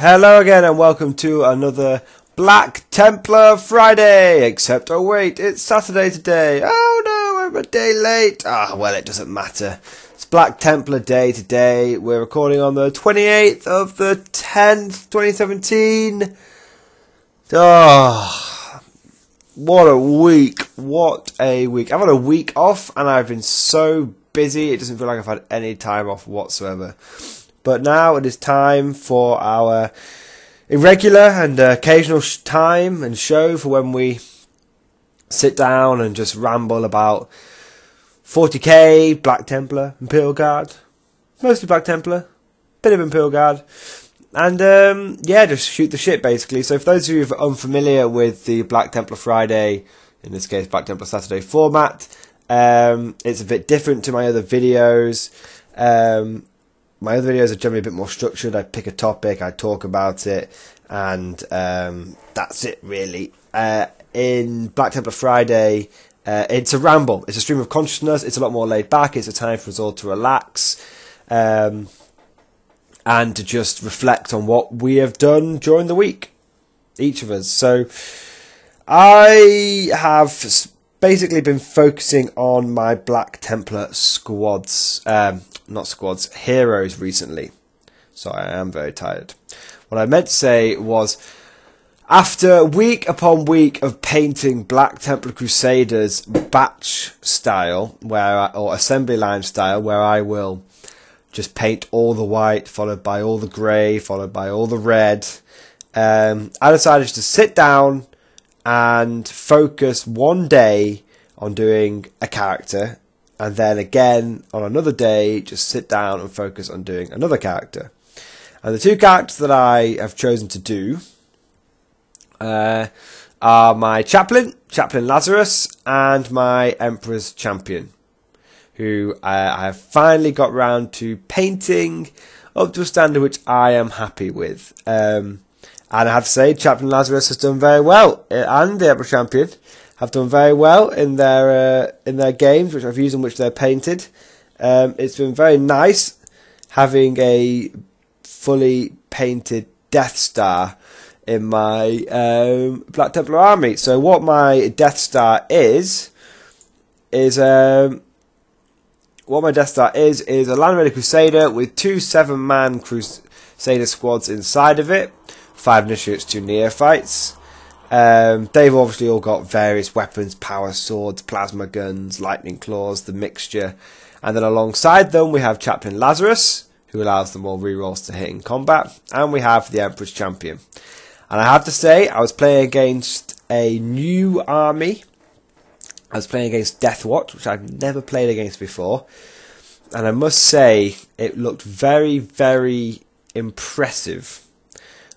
Hello again and welcome to another Black Templar Friday, except oh wait, it's Saturday today. Oh no, I'm a day late. Well, it doesn't matter. It's Black Templar Day today. We're recording on the 28th of the 10th, 2017. What a week. What a week. I've had a week off and I've been so busy, it doesn't feel like I've had any time off whatsoever. But now it is time for our irregular and occasional time and show for when we sit down and just ramble about 40k, Black Templar, Imperial Guard. Mostly Black Templar, bit of Imperial Guard. And yeah, just shoot the shit basically. So for those of you who are unfamiliar with the Black Templar Friday, in this case Black Templar Saturday format, it's a bit different to my other videos. My other videos are generally a bit more structured. I pick a topic, I talk about it, and that's it really. In Black Templar Friday, it's a ramble. It's a stream of consciousness. It's a lot more laid back. It's a time for us all to relax and to just reflect on what we have done during the week, each of us. So I have basically been focusing on my Black Templar squads. Not squads, heroes recently. So I am very tired. What I meant to say was, after week upon week of painting Black Templar Crusaders batch style, or assembly line style, where I will just paint all the white, followed by all the grey, followed by all the red, I decided to sit down and focus one day on doing a character, and then again on another day just sit down and focus on doing another character. And the two characters that I have chosen to do are my Chaplain Lazarus, and my Emperor's Champion, who I have finally got round to painting up to a standard which I am happy with. And I have to say, Chaplain Lazarus has done very well, and the Emperor's Champion have done very well in their games, which I've used, in which they're painted. It's been very nice having a fully painted Death Star in my Black Templar army. So what my Death Star is a Land Raider Crusader with 2 7-man Crusader squads inside of it, 5 initiates, 2 neophytes. They've obviously all got various weapons, power swords, plasma guns, lightning claws, the mixture. And then alongside them we have Chaplain Lazarus, who allows them all rerolls to hit in combat. And we have the Emperor's Champion. And I have to say, I was playing against a new army. I was playing against Deathwatch, which I've never played against before. And I must say, it looked very, very impressive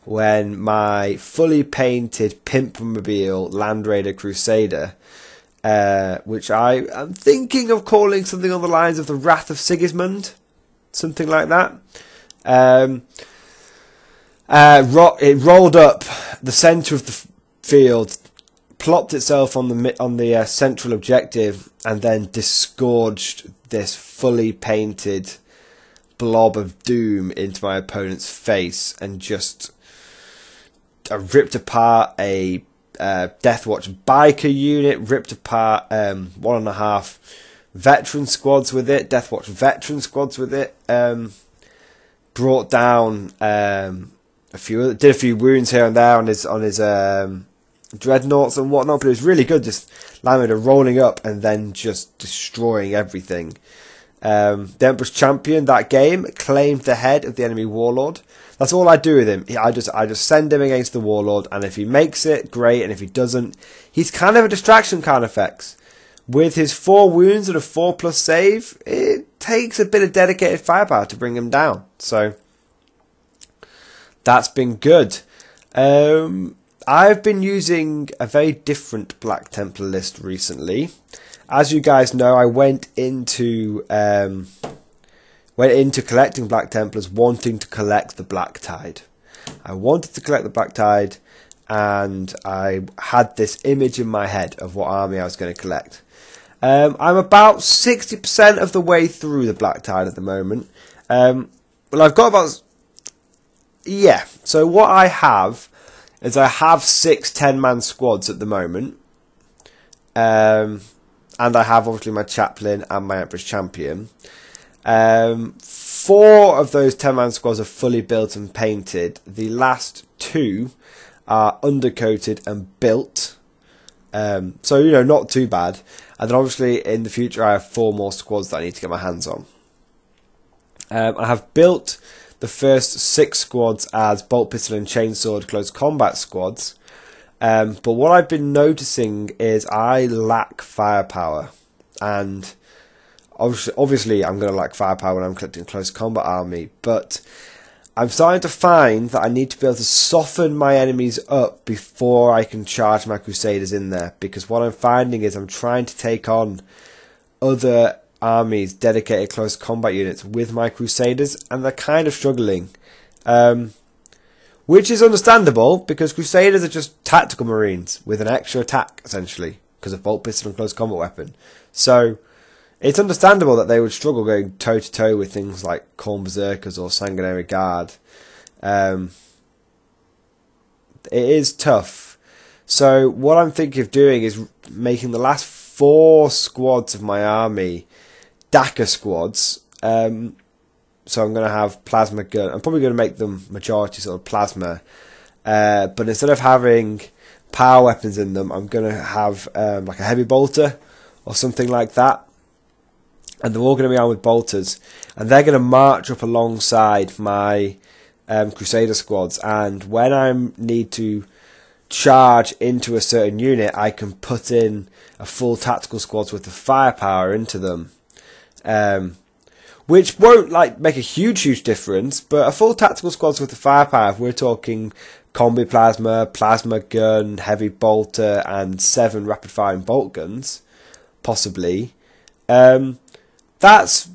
when my fully painted Pimpmobile Land Raider Crusader, which I am thinking of calling something on the lines of the Wrath of Sigismund, something like that. It rolled up the centre of the field, plopped itself on the central objective, and then disgorged this fully painted blob of doom into my opponent's face, and just ripped apart a Deathwatch biker unit, ripped apart 1.5 veteran squads with it, Deathwatch veteran squads with it, brought down did a few wounds here and there on his dreadnoughts and whatnot, but it was really good, just Land Raider rolling up and then just destroying everything. The Emperor's Champion that game claimed the head of the enemy warlord. That's all I do with him. I just send him against the warlord, and if he makes it, great, and if he doesn't, he's kind of a distraction kind of effects. With his 4 wounds and a 4+ save, it takes a bit of dedicated firepower to bring him down. So that's been good. I've been using a very different Black Templar list recently. As you guys know, I went into collecting Black Templars wanting to collect the Black Tide. I wanted to collect the Black Tide, and I had this image in my head of what army I was going to collect. I'm about 60% of the way through the Black Tide at the moment. Well, I've got about yeah, so what I have is I have 6 10-man squads at the moment. And I have obviously my chaplain and my Emperor's champion. 4 of those 10-man squads are fully built and painted. The last 2 are undercoated and built. So, you know, not too bad. And then obviously in the future I have 4 more squads that I need to get my hands on. I have built the first 6 squads as bolt, pistol and chainsword close combat squads. But what I've been noticing is I lack firepower. And obviously I'm going to lack firepower when I'm collecting a close combat army. But I'm starting to find that I need to be able to soften my enemies up before I can charge my Crusaders in there. Because what I'm finding is I'm trying to take on other armies, dedicated close combat units with my Crusaders, and they're kind of struggling. Which is understandable, because Crusaders are just tactical Marines with an extra attack, essentially, because of bolt, pistol and close combat weapon. So it's understandable that they would struggle going toe-to-toe with things like Khorne Berserkers or Sanguinary Guard. It is tough. So what I'm thinking of doing is making the last 4 squads of my army Daka squads. So I'm going to have plasma gun. I'm probably going to make them majority sort of plasma. But instead of having power weapons in them, I'm going to have like a heavy bolter or something like that. And they're all going to be armed with bolters. And they're going to march up alongside my Crusader squads. And when I need to charge into a certain unit, I can put in a full tactical squad's worth of firepower into them. Which won't like make a huge difference, but a full tactical squad's worth of firepower, if we're talking combi plasma, plasma gun, heavy bolter, and 7 rapid firing bolt guns, possibly, that's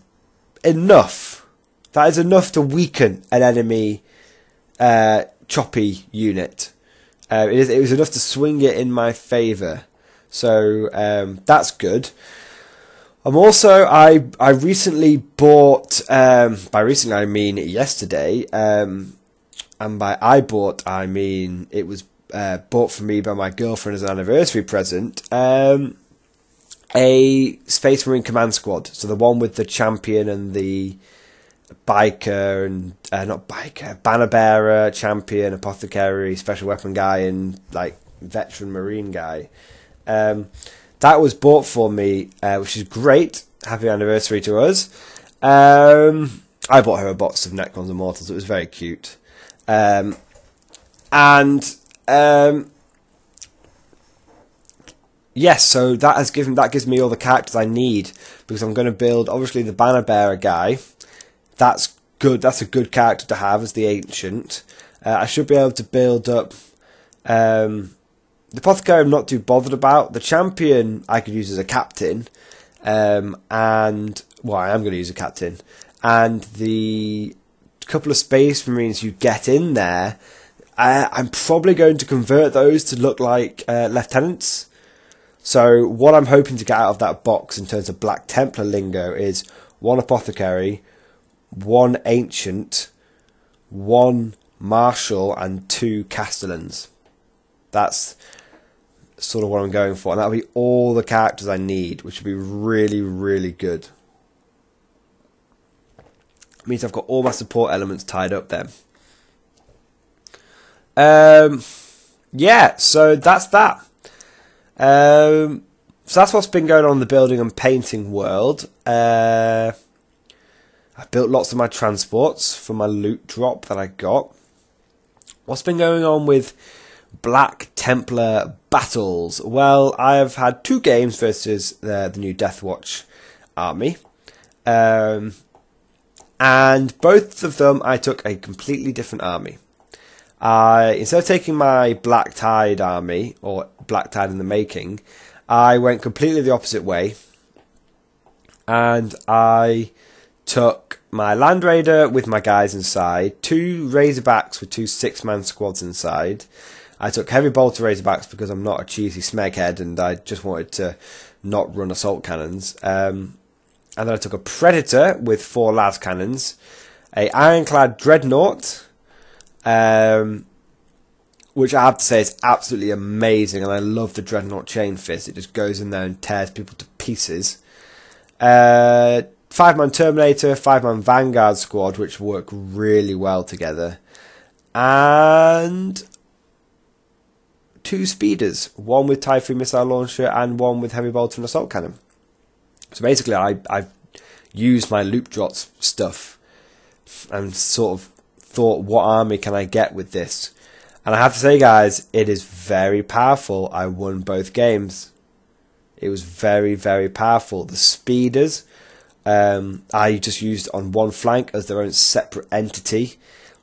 enough. That is enough to weaken an enemy choppy unit. It was enough to swing it in my favour. So that's good. I'm also, I recently bought, by recently I mean yesterday, and by I bought I mean it was bought for me by my girlfriend as an anniversary present, a Space Marine Command Squad. So the one with the champion and the biker and, not biker, banner bearer, champion, apothecary, special weapon guy and like veteran Marine guy. That was bought for me, which is great. Happy anniversary to us. I bought her a box of Necrons and Mortals. It was very cute. Yes, so that gives me all the characters I need, because I'm going to build obviously the banner bearer guy. That's good. That's a good character to have as the ancient. I should be able to build up. The Apothecary I'm not too bothered about. The champion I could use as a captain. Well, I am going to use a captain. And the couple of Space Marines you get in there, I'm probably going to convert those to look like lieutenants. So what I'm hoping to get out of that box in terms of Black Templar lingo is 1 Apothecary, 1 Ancient, 1 Marshal, and 2 Castellans. That's sort of what I'm going for, and that'll be all the characters I need, which would be really, really good. It means I've got all my support elements tied up then. Yeah, so that's that. So that's what's been going on in the building and painting world. I've built lots of my transports for my loot drop that I got. What's been going on with Black Templar battles? Well, I have had 2 games versus the new Deathwatch army. And both of them I took a completely different army. Instead of taking my Black Tide army, or Black Tide in the making, I went completely the opposite way. And I took my Land Raider with my guys inside, 2 Razorbacks with 2 6-man squads inside. I took heavy bolter Razorbacks because I'm not a cheesy smeghead and I just wanted to not run assault cannons. And then I took a Predator with 4 las cannons, a ironclad Dreadnought, which I have to say is absolutely amazing, and I love the Dreadnought Chain Fist. It just goes in there and tears people to pieces. 5-man Terminator, 5-man Vanguard squad, which work really well together. And 2 speeders, one with Typhoon missile launcher and one with heavy bolter and assault cannon. So basically, I've used my loop drops stuff and sort of thought, what army can I get with this? And I have to say, guys, it is very powerful. I won both games. It was very, very powerful. The speeders, I just used on one flank as their own separate entity.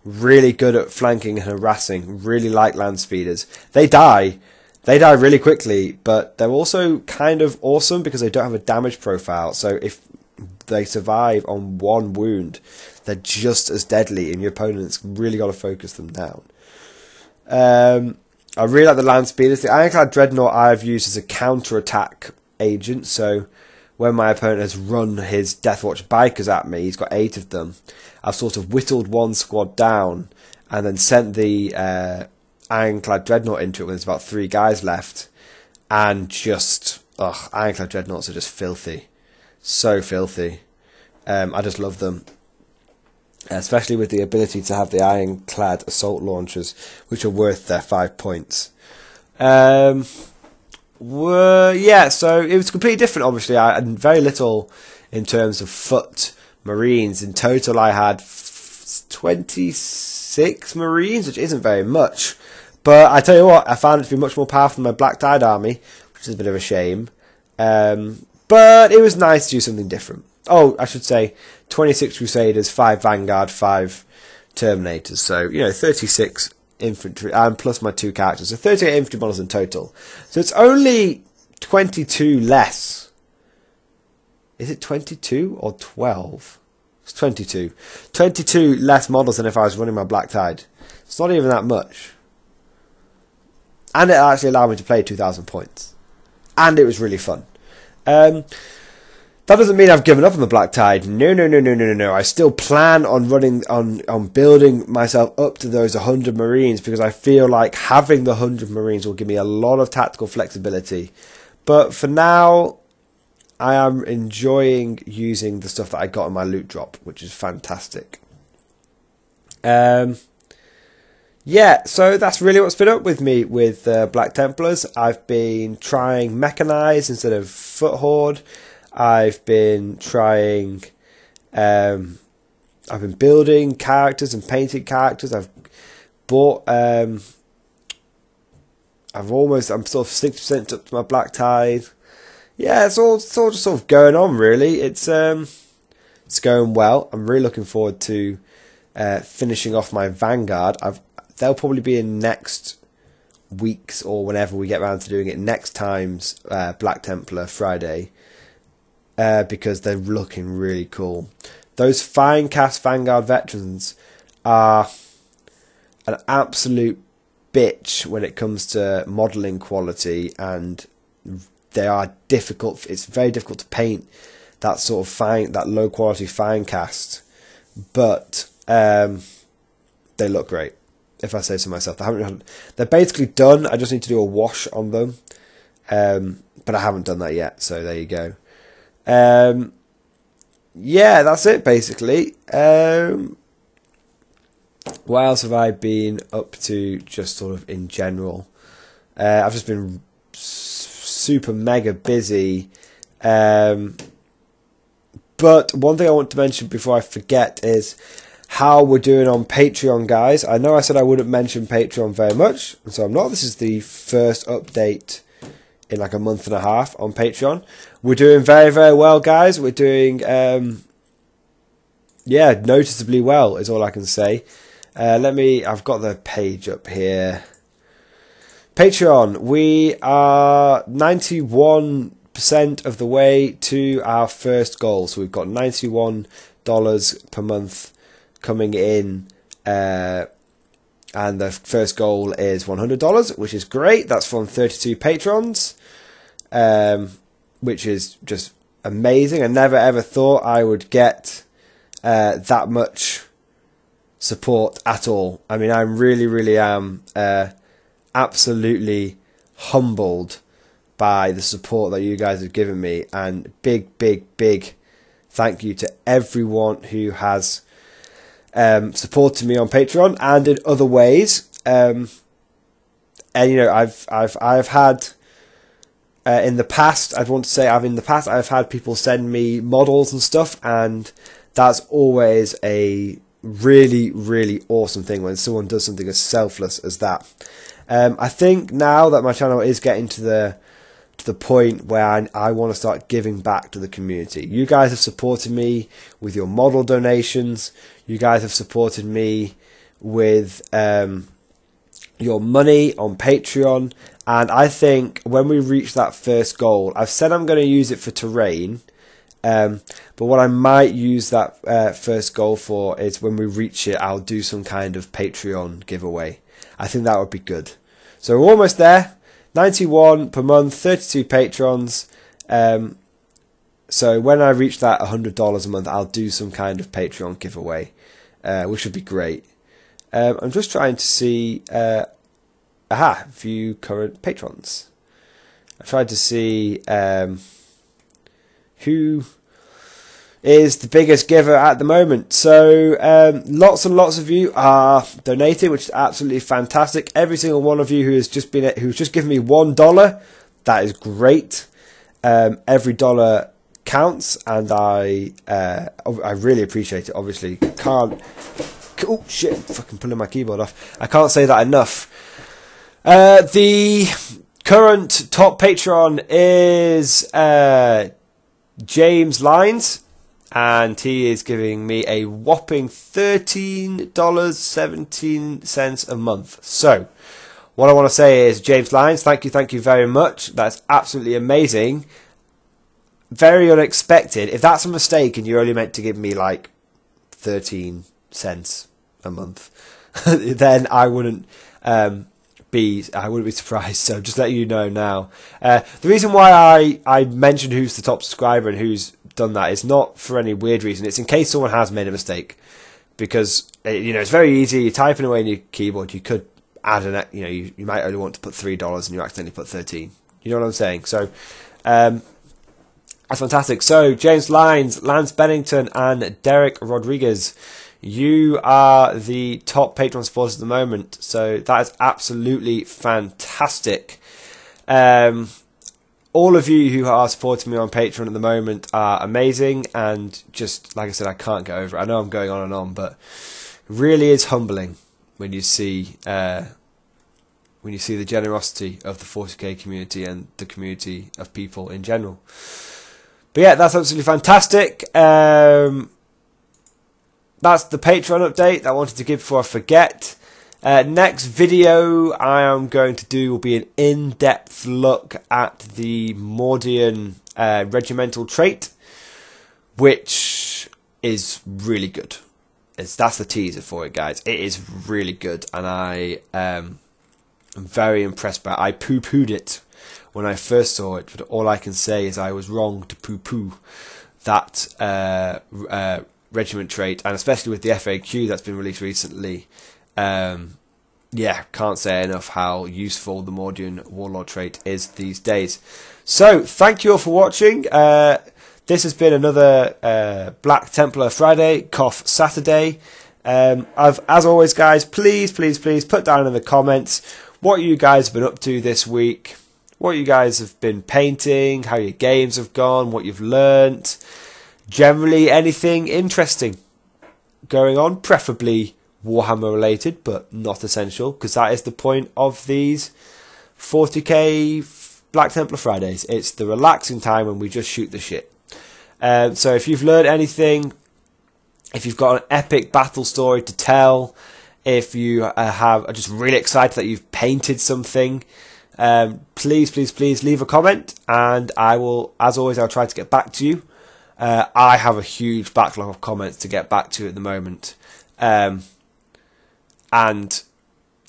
Really good at flanking and harassing. Really like land speeders. They die really quickly, but they're also kind of awesome because they don't have a damage profile. So if they survive on 1 wound, they're just as deadly, and your opponent's really got to focus them down. I really like the land speeders. The Ironclad Dreadnought I've used as a counter-attack agent, so when my opponent has run his Deathwatch bikers at me, he's got 8 of them, I've sort of whittled one squad down and then sent the Ironclad Dreadnought into it when there's about 3 guys left, and just, Ironclad Dreadnoughts are just filthy. So filthy. I just love them. Especially with the ability to have the ironclad assault launchers, which are worth their 5 points. Yeah, so it was completely different, obviously. I had very little in terms of foot marines. In total, I had 26 marines, which isn't very much. But I tell you what, I found it to be much more powerful than my Black Tide army, which is a bit of a shame. But it was nice to do something different. Oh, I should say 26 Crusaders, 5 Vanguard, 5 Terminators. So, 36 infantry, and plus my 2 characters. So 38 infantry models in total. So it's only 22 less. Is it 22 or 12? It's 22. 22 less models than if I was running my Black Tide. It's not even that much. And it actually allowed me to play 2,000 points. And it was really fun. That doesn't mean I've given up on the Black Tide. No. I still plan on running on building myself up to those 100 Marines, because I feel like having the 100 Marines will give me a lot of tactical flexibility. But for now, I am enjoying using the stuff that I got in my loot drop, which is fantastic. Yeah, so that's really what's been up with me with Black Templars. I've been trying mechanized instead of foot horde. I've been trying, I've been building characters and painting characters. I've bought, I'm sort of 60% up to my Black Tide. Yeah, it's all just sort of going on, really. It's going well. I'm really looking forward to finishing off my Vanguard. They'll probably be in next week's, or whenever we get around to doing it, next time's Black Templar Friday. Because they're looking really cool. Those fine cast Vanguard veterans are an absolute bitch when it comes to modelling quality, and they are difficult. It's very difficult to paint that sort of that low quality fine cast, but they look great, if I say so myself. They're basically done. I just need to do a wash on them, but I haven't done that yet. So there you go. Yeah, that's it basically. What else have I been up to, just sort of in general? I've just been super mega busy. But one thing I want to mention before I forget is how we're doing on Patreon, guys. I know I said I wouldn't mention Patreon very much, and so I'm not. This is the first update in like a month and a half on Patreon. We're doing very, very well, guys. We're doing, noticeably well is all I can say. I've got the page up here. Patreon, we are 91% of the way to our first goal. So we've got $91 per month coming in, and the first goal is $100, which is great. That's from 32 patrons, which is just amazing. I never ever thought I would get that much support at all. I mean, I really am absolutely humbled by the support that you guys have given me, and big thank you to everyone who has supported me on Patreon and in other ways. And you know, I've had in the past, I've had people send me models and stuff, and that's always a really awesome thing when someone does something as selfless as that. I think now that my channel is getting to the point where I want to start giving back to the community. You guys have supported me with your model donations. You guys have supported me with your money on Patreon. And I think when we reach that first goal, I've said I'm going to use it for terrain. But what I might use that first goal for is when we reach it, I'll do some kind of Patreon giveaway. I think that would be good. So we're almost there. 91 per month, 32 patrons. So when I reach that $100 a month, I'll do some kind of Patreon giveaway, which would be great. I'm just trying to see, view current patrons. I tried to see who is the biggest giver at the moment. So lots and lots of you are donating, which is absolutely fantastic. Every single one of you who's just given me $1, that is great. Every dollar counts, and I really appreciate it. Obviously, can't. Oh shit! I'm fucking pulling my keyboard off. I can't say that enough. The current top patron is James Lines. And he is giving me a whopping $13.17 a month. So, what I want to say is, James Lyons, thank you very much. That's absolutely amazing. Very unexpected. If that's a mistake and you're only meant to give me like 13 cents a month, then I wouldn't be surprised. So just let you know now. The reason why I mentioned who's the top subscriber and who's done that is not for any weird reason. It's in case someone has made a mistake, because you know, it's very easy. You're typing away in your keyboard. You could add you might only want to put $3 and you accidentally put 13. You know what I'm saying? So that's fantastic. So James Lines, Lance Bennington, and Derek Rodriguez, you are the top Patreon supporters at the moment. So that is absolutely fantastic. All of you who are supporting me on Patreon at the moment are amazing, and just like I said, I can't get over it. I know I'm going on and on, but it really is humbling when you see the generosity of the 40k community and the community of people in general. But yeah, that's absolutely fantastic. That's the Patreon update that I wanted to give before I forget. Next video I am going to do will be an in-depth look at the Mordian regimental trait, which is really good. That's the teaser for it, guys. It is really good, and I am very impressed by it. I poo-pooed it when I first saw it, but all I can say is I was wrong to poo-poo that regiment trait, and especially with the FAQ that's been released recently. Yeah, can't say enough how useful the Mordian Warlord trait is these days. So, thank you all for watching. This has been another Black Templar Friday, Cough Saturday. As always, guys, please put down in the comments what you guys have been up to this week, what you guys have been painting, how your games have gone, what you've learnt. Generally, anything interesting going on, preferably Warhammer related, but not essential, because that is the point of these 40k Black Templar Fridays. It's the relaxing time when we just shoot the shit. So if you've learned anything, if you've got an epic battle story to tell, if you are just really excited that you've painted something, please leave a comment, and I will, as always, I'll try to get back to you. I have a huge backlog of comments to get back to at the moment. And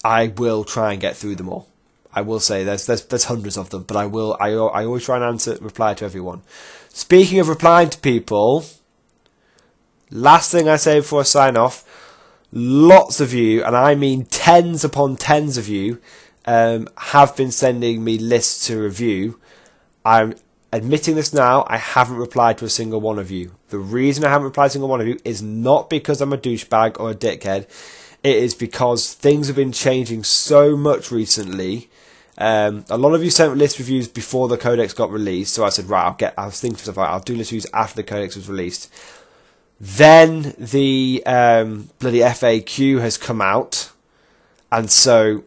I will try and get through them all. I will say there's hundreds of them, but I always try and reply to everyone. Speaking of replying to people, last thing I say before I sign off, lots of you, and I mean tens upon tens of you, have been sending me lists to review. I'm admitting this now, I haven't replied to a single one of you. The reason I haven't replied to a single one of you is not because I'm a douchebag or a dickhead. It is because things have been changing so much recently. A lot of you sent list reviews before the codex got released, so I said, right, I was thinking to myself, right, I'll do list reviews after the codex was released. Then the bloody FAQ has come out, and so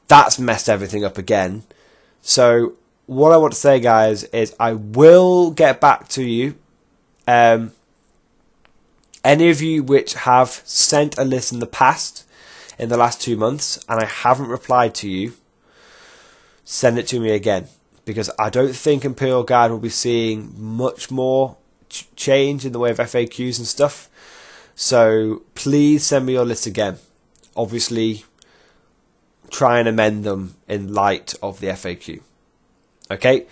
that's messed everything up again. So what I want to say, guys, is I will get back to you. Any of you which have sent a list in the past, in the last 2 months, and I haven't replied to you, send it to me again, because I don't think Imperial Guard will be seeing much more change in the way of FAQs and stuff. So please send me your list again. Obviously, try and amend them in light of the FAQ. Okay?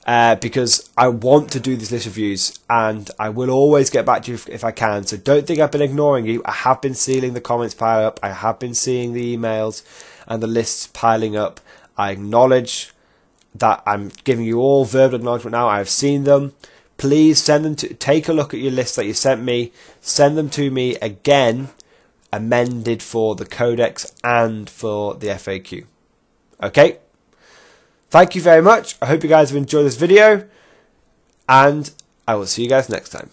Because I want to do these list reviews, and I will always get back to you if I can. So don't think I've been ignoring you. I have been seeing the comments pile up. I have been seeing the emails and the lists piling up. I acknowledge that I'm giving you all verbal acknowledgement now. I have seen them. Please send them to, take a look at your list that you sent me. Send them to me again, amended for the codex and for the FAQ. Okay? Thank you very much. I hope you guys have enjoyed this video, and I will see you guys next time.